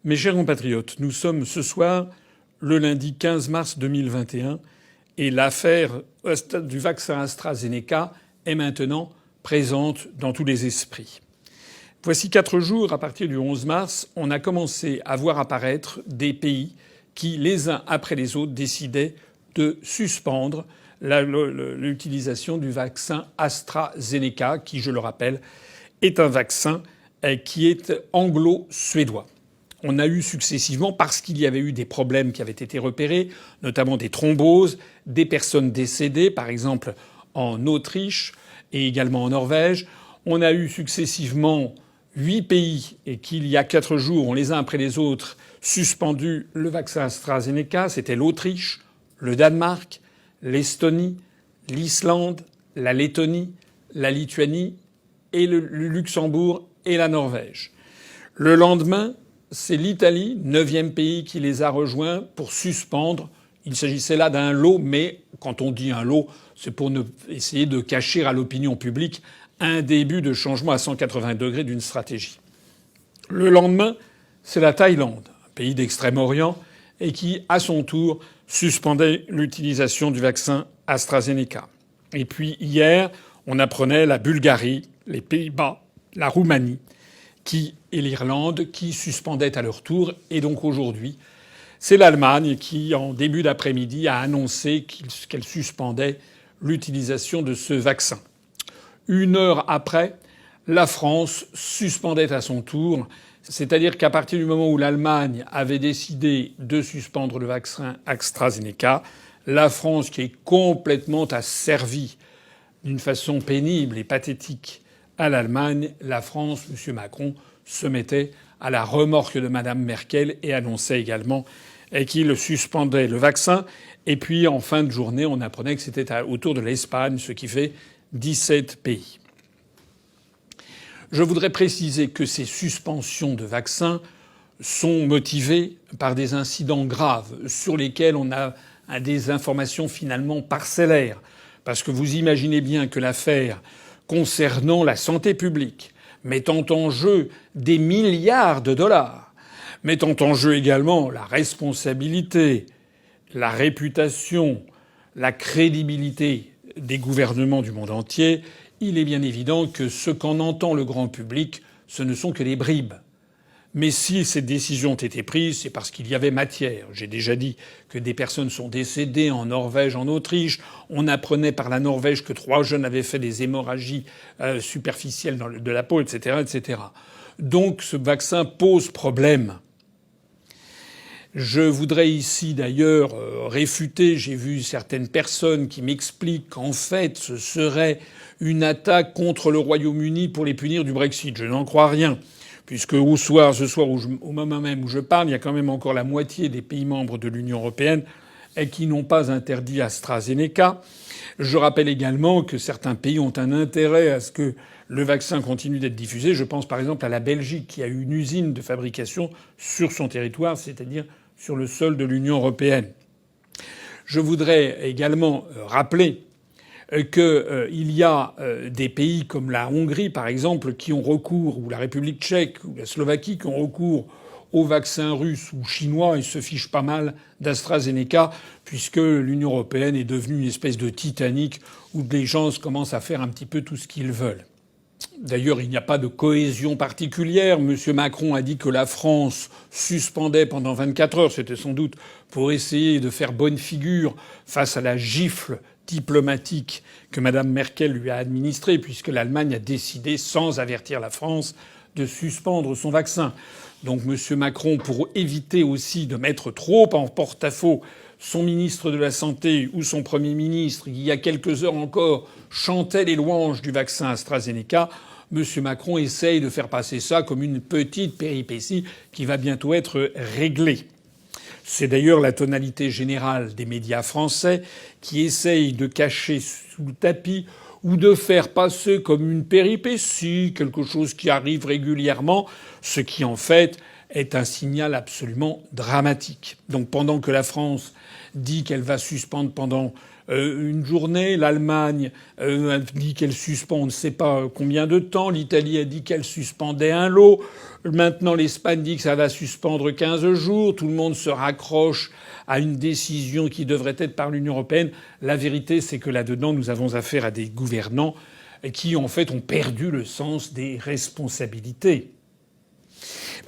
Mes chers compatriotes, nous sommes ce soir le lundi 15 mars 2021 et l'affaire du vaccin AstraZeneca est maintenant présente dans tous les esprits. Voici 4 jours, à partir du 11 mars, on a commencé à voir apparaître des pays qui, les uns après les autres, décidaient de suspendre l'utilisation du vaccin AstraZeneca, qui, je le rappelle, est un vaccin qui est anglo-suédois. On a eu successivement, parce qu'il y avait eu des problèmes qui avaient été repérés, notamment des thromboses, des personnes décédées, par exemple en Autriche et également en Norvège. On a eu successivement 8 pays et qu'il y a 4 jours, on les uns après les autres, suspendu le vaccin AstraZeneca. C'était l'Autriche, le Danemark, l'Estonie, l'Islande, la Lettonie, la Lituanie et le Luxembourg et la Norvège. Le lendemain, c'est l'Italie, 9e pays, qui les a rejoints pour suspendre. Il s'agissait là d'un lot, mais quand on dit un lot, c'est pour essayer de cacher à l'opinion publique un début de changement à 180 degrés d'une stratégie. Le lendemain, c'est la Thaïlande, un pays d'Extrême-Orient, et qui, à son tour, suspendait l'utilisation du vaccin AstraZeneca. Et puis hier, on apprenait la Bulgarie, les Pays-Bas, la Roumanie, et l'Irlande qui suspendaient à leur tour. Et donc aujourd'hui, c'est l'Allemagne qui, en début d'après-midi, a annoncé qu'elle suspendait l'utilisation de ce vaccin. 1 heure après, la France suspendait à son tour. C'est-à-dire qu'à partir du moment où l'Allemagne avait décidé de suspendre le vaccin AstraZeneca, la France, qui est complètement asservie d'une façon pénible et pathétique à l'Allemagne, la France, M. Macron, se mettait à la remorque de Mme Merkel et annonçait également qu'il suspendait le vaccin. Et puis, en fin de journée, on apprenait que c'était autour de l'Espagne, ce qui fait 17 pays. Je voudrais préciser que ces suspensions de vaccins sont motivées par des incidents graves sur lesquels on a des informations finalement parcellaires. Parce que vous imaginez bien que l'affaire concernant la santé publique, mettant en jeu des milliards de dollars, mettant en jeu également la responsabilité, la réputation, la crédibilité des gouvernements du monde entier, il est bien évident que ce qu'en entend le grand public, ce ne sont que des bribes. Mais si ces décisions ont été prises, c'est parce qu'il y avait matière. J'ai déjà dit que des personnes sont décédées en Norvège, en Autriche. On apprenait par la Norvège que 3 jeunes avaient fait des hémorragies superficielles de la peau, etc., etc. Donc ce vaccin pose problème. Je voudrais ici d'ailleurs réfuter, j'ai vu certaines personnes qui m'expliquent qu'en fait ce serait une attaque contre le Royaume-Uni pour les punir du Brexit. Je n'en crois rien. Puisque ce soir, au moment même où je parle, il y a quand même encore la moitié des pays membres de l'Union européenne qui n'ont pas interdit AstraZeneca. Je rappelle également que certains pays ont un intérêt à ce que le vaccin continue d'être diffusé. Je pense par exemple à la Belgique, qui a une usine de fabrication sur son territoire, c'est-à-dire sur le sol de l'Union européenne. Je voudrais également rappeler qu'il y a des pays comme la Hongrie, par exemple, qui ont recours, ou la République tchèque, ou la Slovaquie, qui ont recours aux vaccins russes ou chinois et se fichent pas mal d'AstraZeneca, puisque l'Union européenne est devenue une espèce de Titanic où les gens commencent à faire un petit peu tout ce qu'ils veulent. D'ailleurs, il n'y a pas de cohésion particulière. M. Macron a dit que la France suspendait pendant 24 heures. C'était sans doute pour essayer de faire bonne figure face à la gifle diplomatique que Mme Merkel lui a administrée, puisque l'Allemagne a décidé, sans avertir la France, de suspendre son vaccin. Donc M. Macron, pour éviter aussi de mettre trop en porte-à-faux son ministre de la Santé ou son Premier ministre, il y a quelques heures encore, chantait les louanges du vaccin AstraZeneca, M. Macron essaye de faire passer ça comme une petite péripétie qui va bientôt être réglée. C'est d'ailleurs la tonalité générale des médias français qui essayent de cacher sous le tapis ou de faire passer comme une péripétie, quelque chose qui arrive régulièrement, ce qui en fait est un signal absolument dramatique. Donc pendant que la France dit qu'elle va suspendre pendant une journée. L'Allemagne a dit qu'elle suspend on ne sait pas combien de temps. L'Italie a dit qu'elle suspendait un lot. Maintenant, l'Espagne dit que ça va suspendre 15 jours. Tout le monde se raccroche à une décision qui devrait être par l'Union européenne. La vérité, c'est que là-dedans, nous avons affaire à des gouvernants qui, en fait, ont perdu le sens des responsabilités.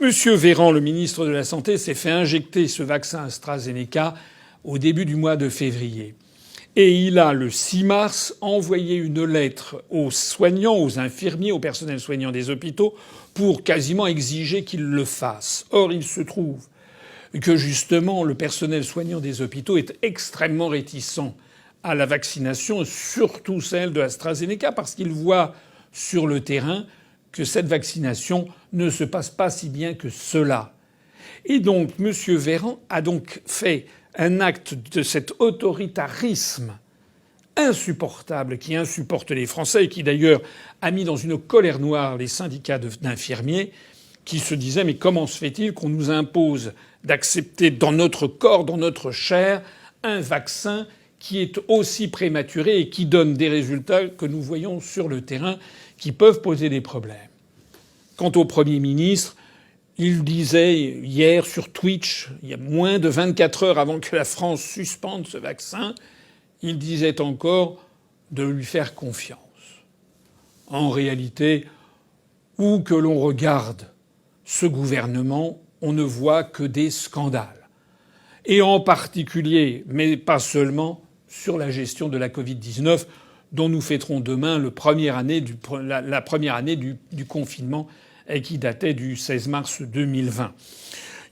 Monsieur Véran, le ministre de la Santé, s'est fait injecter ce vaccin AstraZeneca au début du mois de février. Et il a, le 6 mars, envoyé une lettre aux soignants, aux infirmiers, au personnel soignant des hôpitaux pour quasiment exiger qu'ils le fassent. Or, il se trouve que justement, le personnel soignant des hôpitaux est extrêmement réticent à la vaccination, surtout celle de AstraZeneca, parce qu'il voit sur le terrain que cette vaccination ne se passe pas si bien que cela. Et donc, M. Véran a donc fait un acte de cet autoritarisme insupportable qui insupporte les Français et qui d'ailleurs a mis dans une colère noire les syndicats d'infirmiers qui se disaient mais comment se fait-il qu'on nous impose d'accepter dans notre corps, dans notre chair, un vaccin qui est aussi prématuré et qui donne des résultats que nous voyons sur le terrain qui peuvent poser des problèmes. Quant au Premier ministre, il disait hier sur Twitch, il y a moins de 24 heures avant que la France suspende ce vaccin, il disait encore de lui faire confiance. En réalité, où que l'on regarde ce gouvernement, on ne voit que des scandales. Et en particulier, mais pas seulement, sur la gestion de la Covid-19, dont nous fêterons demain la première année du confinement qui datait du 16 mars 2020.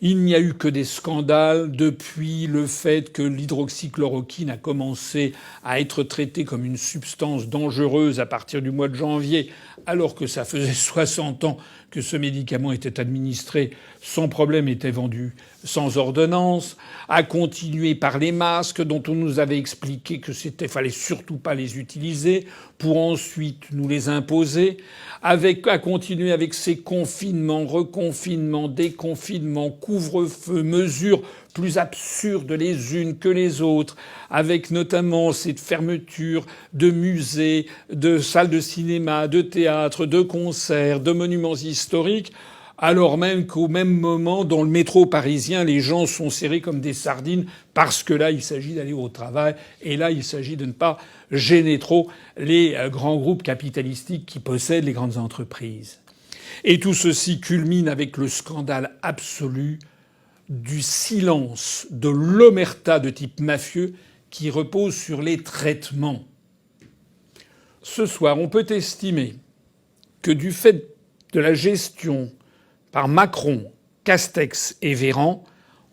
Il n'y a eu que des scandales depuis le fait que l'hydroxychloroquine a commencé à être traitée comme une substance dangereuse à partir du mois de janvier, alors que ça faisait 60 ans que ce médicament était administré sans problème, était vendu sans ordonnance, à continuer par les masques dont on nous avait expliqué que fallait surtout pas les utiliser, pour ensuite nous les imposer, à continuer avec ces confinements, reconfinements, déconfinements, couvre-feu, mesures plus absurdes les unes que les autres, avec notamment cette fermeture de musées, de salles de cinéma, de théâtre, de concerts, de monuments historiques, alors même qu'au même moment, dans le métro parisien, les gens sont serrés comme des sardines parce que là, il s'agit d'aller au travail et là, il s'agit de ne pas gêner trop les grands groupes capitalistiques qui possèdent les grandes entreprises. Et tout ceci culmine avec le scandale absolu du silence, de l'omerta de type mafieux qui repose sur les traitements. Ce soir, on peut estimer que du fait de la gestion par Macron, Castex et Véran,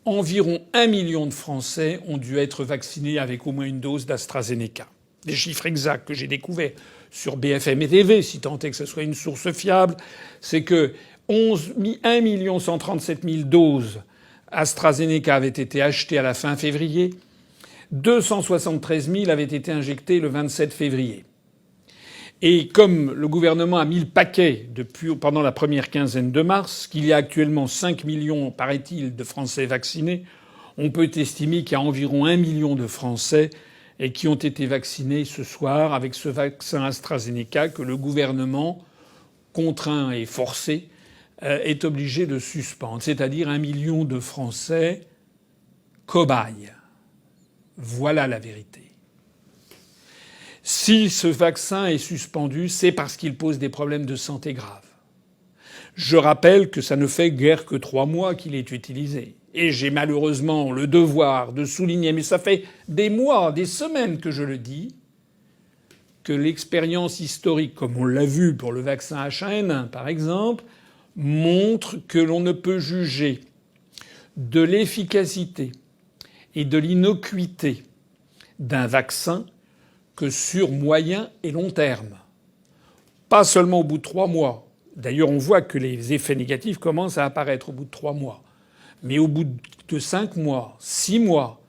environ 1 million de Français ont dû être vaccinés avec au moins une dose d'AstraZeneca. Des chiffres exacts que j'ai découverts sur BFM TV, si tant est que ce soit une source fiable, c'est que 1 137 000 doses AstraZeneca avaient été achetées à la fin février, 273 000 avaient été injectées le 27 février. Et comme le gouvernement a mis le paquet pendant la première quinzaine de mars, qu'il y a actuellement 5 millions, paraît-il, de Français vaccinés, on peut estimer qu'il y a environ 1 million de Français qui ont été vaccinés ce soir avec ce vaccin AstraZeneca que le gouvernement, contraint et forcé, est obligé de suspendre. C'est-à-dire 1 million de Français cobayes. Voilà la vérité. Si ce vaccin est suspendu, c'est parce qu'il pose des problèmes de santé graves. Je rappelle que ça ne fait guère que 3 mois qu'il est utilisé. Et j'ai malheureusement le devoir de souligner, mais ça fait des mois, des semaines que je le dis, que l'expérience historique, comme on l'a vu pour le vaccin H1N1 par exemple, montre que l'on ne peut juger de l'efficacité et de l'innocuité d'un vaccin que sur moyen et long terme. Pas seulement au bout de 3 mois. D'ailleurs, on voit que les effets négatifs commencent à apparaître au bout de 3 mois. Mais au bout de 5 mois, 6 mois,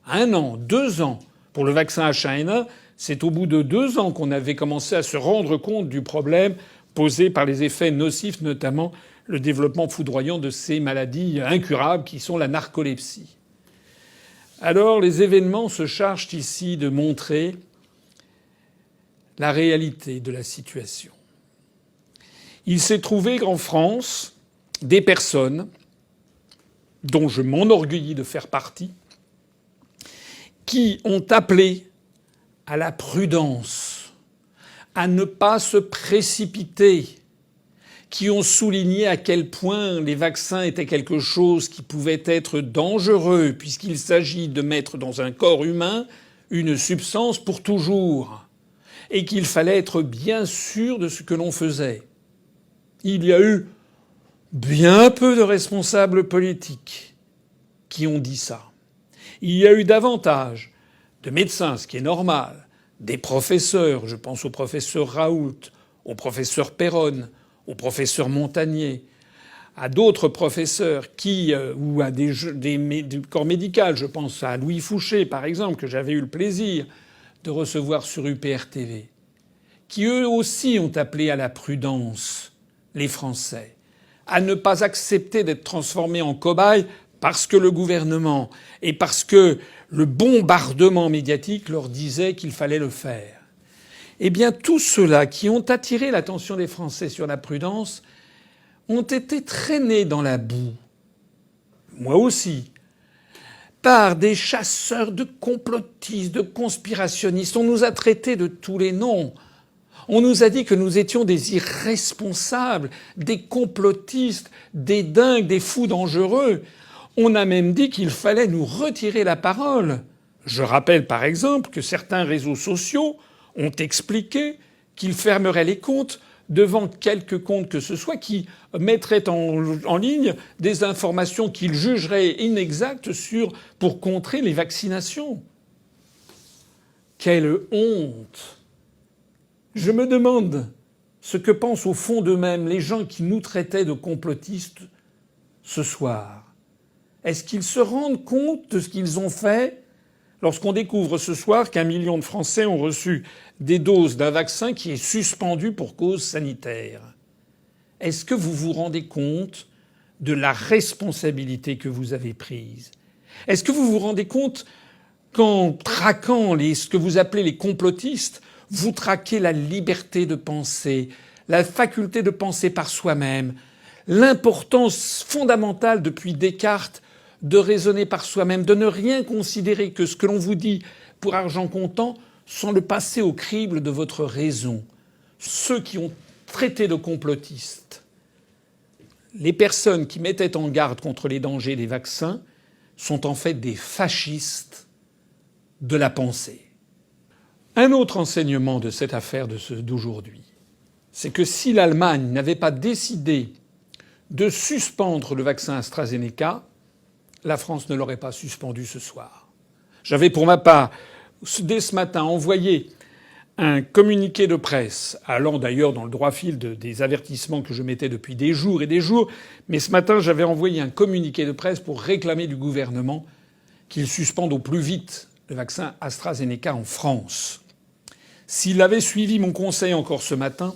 1 an, 2 ans, pour le vaccin H1N1, c'est au bout de 2 ans qu'on avait commencé à se rendre compte du problème posé par les effets nocifs, notamment le développement foudroyant de ces maladies incurables qui sont la narcolepsie. Alors les événements se chargent ici de montrer la réalité de la situation. Il s'est trouvé qu'en France, des personnes dont je m'enorgueillis de faire partie, qui ont appelé à la prudence, à ne pas se précipiter, qui ont souligné à quel point les vaccins étaient quelque chose qui pouvait être dangereux puisqu'il s'agit de mettre dans un corps humain une substance pour toujours et qu'il fallait être bien sûr de ce que l'on faisait. Il y a eu bien peu de responsables politiques qui ont dit ça. Il y a eu davantage de médecins, ce qui est normal, des professeurs, je pense au professeur Raoult, au professeur Perronne, au professeur Montagnier, à d'autres professeurs ou à du corps médical, je pense à Louis Fouché par exemple, que j'avais eu le plaisir de recevoir sur UPR TV, qui eux aussi ont appelé à la prudence les Français, à ne pas accepter d'être transformés en cobayes parce que le gouvernement et parce que le bombardement médiatique leur disait qu'il fallait le faire. Eh bien, tous ceux-là qui ont attiré l'attention des Français sur la prudence ont été traînés dans la boue, moi aussi, par des chasseurs de complotistes, de conspirationnistes. On nous a traités de tous les noms. On nous a dit que nous étions des irresponsables, des complotistes, des dingues, des fous dangereux. On a même dit qu'il fallait nous retirer la parole. Je rappelle par exemple que certains réseaux sociaux ont expliqué qu'ils fermeraient les comptes devant quelque compte que ce soit qui mettrait en ligne des informations qu'ils jugeraient inexactes pour contrer les vaccinations. Quelle honte! Je me demande ce que pensent au fond d'eux-mêmes les gens qui nous traitaient de complotistes ce soir. Est-ce qu'ils se rendent compte de ce qu'ils ont fait lorsqu'on découvre ce soir qu'1 million de Français ont reçu des doses d'un vaccin qui est suspendu pour cause sanitaire? Est-ce que vous vous rendez compte de la responsabilité que vous avez prise? Est-ce que vous vous rendez compte qu'en traquant ce que vous appelez les complotistes, vous traquez la liberté de penser, la faculté de penser par soi-même, l'importance fondamentale depuis Descartes de raisonner par soi-même, de ne rien considérer que ce que l'on vous dit pour argent comptant sans le passer au crible de votre raison. Ceux qui ont traité de complotistes, les personnes qui mettaient en garde contre les dangers des vaccins, sont en fait des fascistes de la pensée. Un autre enseignement de cette affaire d'aujourd'hui, c'est que si l'Allemagne n'avait pas décidé de suspendre le vaccin AstraZeneca, la France ne l'aurait pas suspendu ce soir. J'avais pour ma part, dès ce matin, envoyé un communiqué de presse, allant d'ailleurs dans le droit fil des avertissements que je mettais depuis des jours et des jours, mais ce matin j'avais envoyé un communiqué de presse pour réclamer du gouvernement qu'il suspende au plus vite le vaccin AstraZeneca en France. S'il avait suivi mon conseil encore ce matin,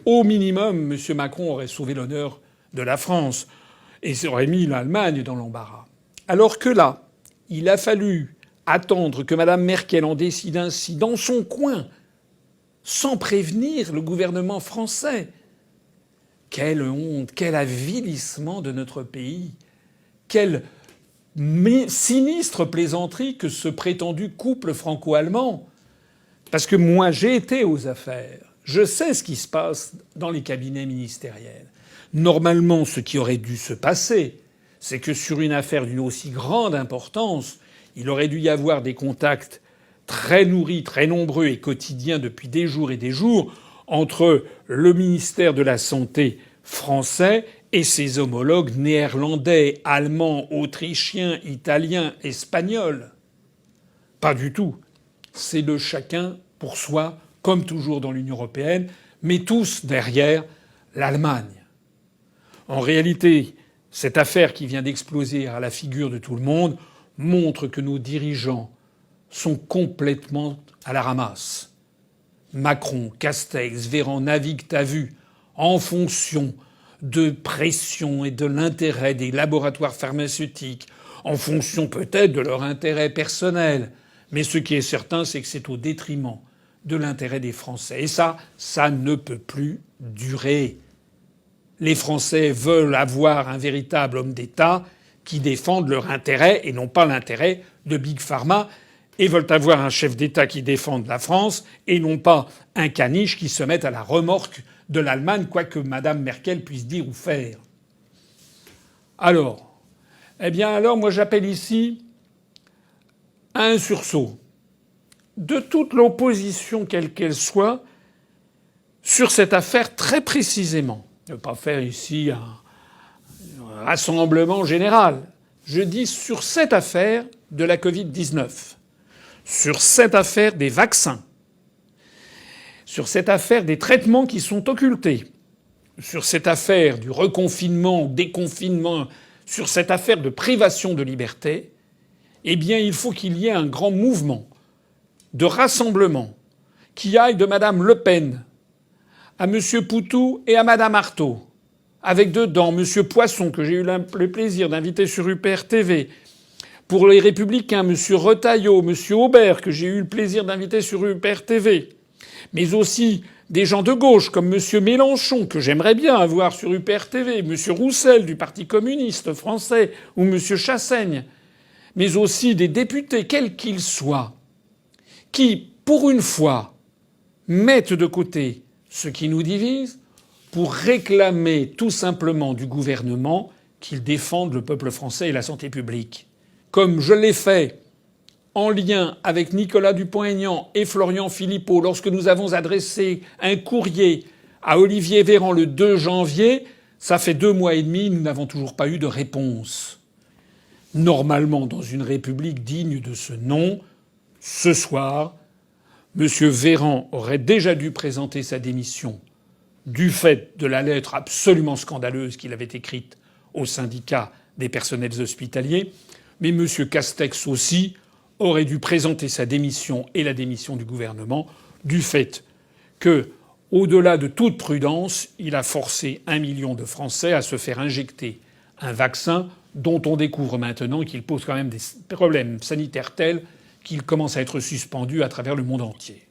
au minimum, M. Macron aurait sauvé l'honneur de la France et aurait mis l'Allemagne dans l'embarras. Alors que là, il a fallu attendre que Mme Merkel en décide ainsi dans son coin, sans prévenir le gouvernement français. Quelle honte, quel avilissement de notre pays, quelle sinistre plaisanterie que ce prétendu couple franco-allemand. Parce que moi, j'ai été aux affaires. Je sais ce qui se passe dans les cabinets ministériels. Normalement, ce qui aurait dû se passer, c'est que sur une affaire d'une aussi grande importance, il aurait dû y avoir des contacts très nourris, très nombreux et quotidiens depuis des jours et des jours entre le ministère de la Santé français et ses homologues néerlandais, allemands, autrichiens, italiens, espagnols. Pas du tout. C'est le chacun pour soi, comme toujours dans l'Union européenne, mais tous derrière l'Allemagne. En réalité, cette affaire qui vient d'exploser à la figure de tout le monde montre que nos dirigeants sont complètement à la ramasse. Macron, Castex, Véran naviguent à vue en fonction de pression et de l'intérêt des laboratoires pharmaceutiques en fonction peut-être de leur intérêt personnel. Mais ce qui est certain, c'est que c'est au détriment de l'intérêt des Français. Et ça ne peut plus durer. Les Français veulent avoir un véritable homme d'État qui défende leur intérêt et non pas l'intérêt de Big Pharma, et veulent avoir un chef d'État qui défende la France et non pas un caniche qui se mette à la remorque de l'Allemagne, quoi que Mme Merkel puisse dire ou faire. Alors, moi j'appelle ici à un sursaut de toute l'opposition, quelle qu'elle soit, sur cette affaire très précisément. Je ne veux pas faire ici un rassemblement général. Je dis sur cette affaire de la Covid-19, sur cette affaire des vaccins, sur cette affaire des traitements qui sont occultés, sur cette affaire du reconfinement ou déconfinement, sur cette affaire de privation de liberté, il faut qu'il y ait un grand mouvement de rassemblement qui aille de Madame Le Pen à Monsieur Poutou et à Madame Arthaud, avec dedans Monsieur Poisson, que j'ai eu le plaisir d'inviter sur UPR TV, pour les Républicains, Monsieur Retailleau, Monsieur Aubert, que j'ai eu le plaisir d'inviter sur UPR TV, mais aussi des gens de gauche comme Monsieur Mélenchon, que j'aimerais bien avoir sur UPR TV, Monsieur Roussel du Parti communiste français ou Monsieur Chassaigne, mais aussi des députés, quels qu'ils soient, qui, pour une fois, mettent de côté ce qui nous divise pour réclamer tout simplement du gouvernement qu'il défende le peuple français et la santé publique. Comme je l'ai fait en lien avec Nicolas Dupont-Aignan et Florian Philippot lorsque nous avons adressé un courrier à Olivier Véran le 2 janvier, ça fait 2 mois et demi, nous n'avons toujours pas eu de réponse. Normalement, dans une république digne de ce nom, ce soir, M. Véran aurait déjà dû présenter sa démission du fait de la lettre absolument scandaleuse qu'il avait écrite au syndicat des personnels hospitaliers, mais M. Castex aussi aurait dû présenter sa démission et la démission du gouvernement du fait que, au-delà de toute prudence, il a forcé 1 million de Français à se faire injecter un vaccin dont on découvre maintenant qu'il pose quand même des problèmes sanitaires tels qu'il commence à être suspendu à travers le monde entier.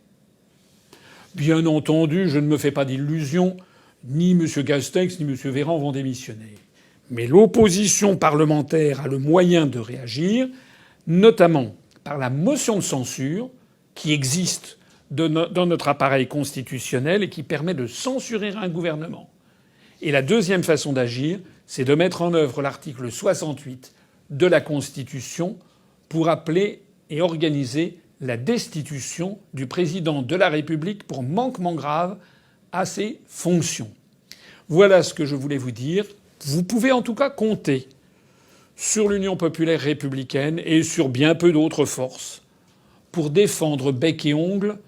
Bien entendu, je ne me fais pas d'illusions, ni M. Castex ni M. Véran vont démissionner. Mais l'opposition parlementaire a le moyen de réagir, notamment par la motion de censure qui existe dans notre appareil constitutionnel et qui permet de censurer un gouvernement. Et la deuxième façon d'agir, c'est de mettre en œuvre l'article 68 de la Constitution pour appeler et organiser la destitution du président de la République pour manquement grave à ses fonctions. Voilà ce que je voulais vous dire. Vous pouvez en tout cas compter sur l'Union populaire républicaine et sur bien peu d'autres forces pour défendre bec et ongle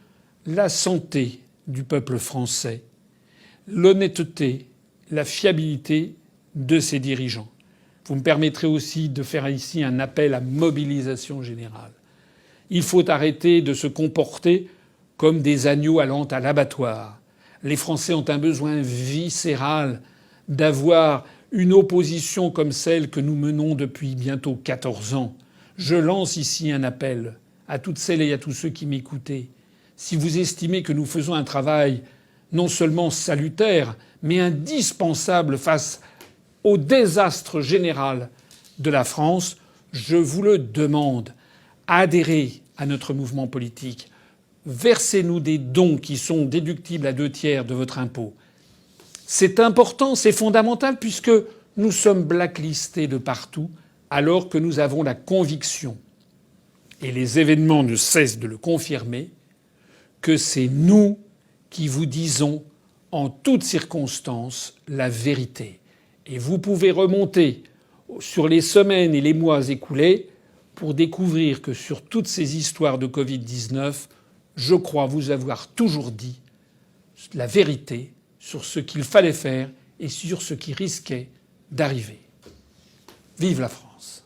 la santé du peuple français, l'honnêteté, la fiabilité de ses dirigeants. Vous me permettrez aussi de faire ici un appel à mobilisation générale. Il faut arrêter de se comporter comme des agneaux allant à l'abattoir. Les Français ont un besoin viscéral d'avoir une opposition comme celle que nous menons depuis bientôt 14 ans. Je lance ici un appel à toutes celles et à tous ceux qui m'écoutaient. Si vous estimez que nous faisons un travail non seulement salutaire, mais indispensable face au désastre général de la France, je vous le demande. Adhérez à notre mouvement politique. Versez-nous des dons qui sont déductibles à 2/3 de votre impôt. C'est important, c'est fondamental, puisque nous sommes blacklistés de partout, alors que nous avons la conviction, et les événements ne cessent de le confirmer, que c'est nous qui vous disons en toutes circonstances la vérité. Et vous pouvez remonter sur les semaines et les mois écoulés pour découvrir que sur toutes ces histoires de Covid-19, je crois vous avoir toujours dit la vérité sur ce qu'il fallait faire et sur ce qui risquait d'arriver. Vive la France!